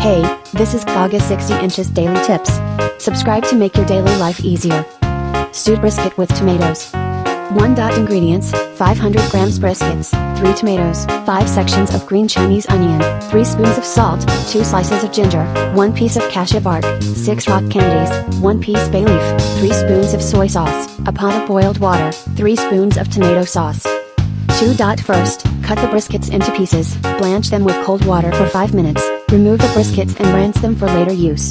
Hey, this is Cgaga 60 Inches Daily Tips. Subscribe to make your daily life easier. Stewed brisket with tomatoes. 1. Ingredients: 500 grams briskets, 3 tomatoes, 5 sections of green Chinese onion, 3 spoons of salt, 2 slices of ginger, 1 piece of cashew bark, 6 rock candies, 1 piece bay leaf, 3 spoons of soy sauce, a pot of boiled water, 3 spoons of tomato sauce. 2. First, cut the briskets into pieces, blanch them with cold water for 5 minutes, remove the briskets and rinse them for later use.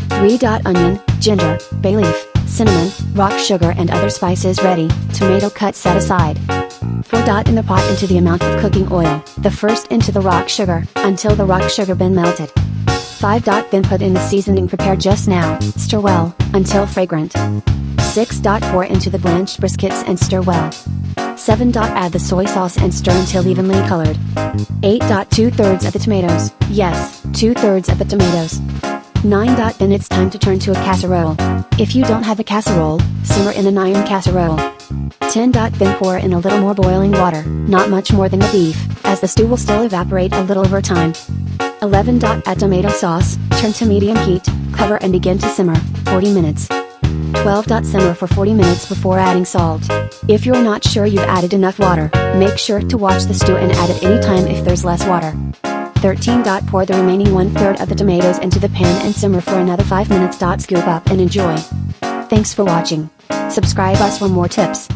3. Onion, ginger, bay leaf, cinnamon, rock sugar and other spices ready, tomato cut set aside. 4. In the pot into the amount of cooking oil, the first into the rock sugar, until the rock sugar been melted. 5. Then put in the seasoning prepared just now, stir well, until fragrant. 6. Pour into the blanched briskets and stir well. 7. Add the soy sauce and stir until evenly colored. 8. 2/3 of the tomatoes, yes, 2/3 of the tomatoes. 9. Then it's time to turn to a casserole. If you don't have a casserole, simmer in an iron casserole. 10. Then pour in a little more boiling water, not much more than the beef, as the stew will still evaporate a little over time. 11. Add tomato sauce, turn to medium heat, cover and begin to simmer, 40 minutes. 12. Simmer for 40 minutes before adding salt. If you're not sure you've added enough water, make sure to watch the stew and add it anytime if there's less water. 13. Pour the remaining 1/3 of the tomatoes into the pan and simmer for another 5 minutes. Scoop up and enjoy. Thanks for watching. Subscribe us for more tips.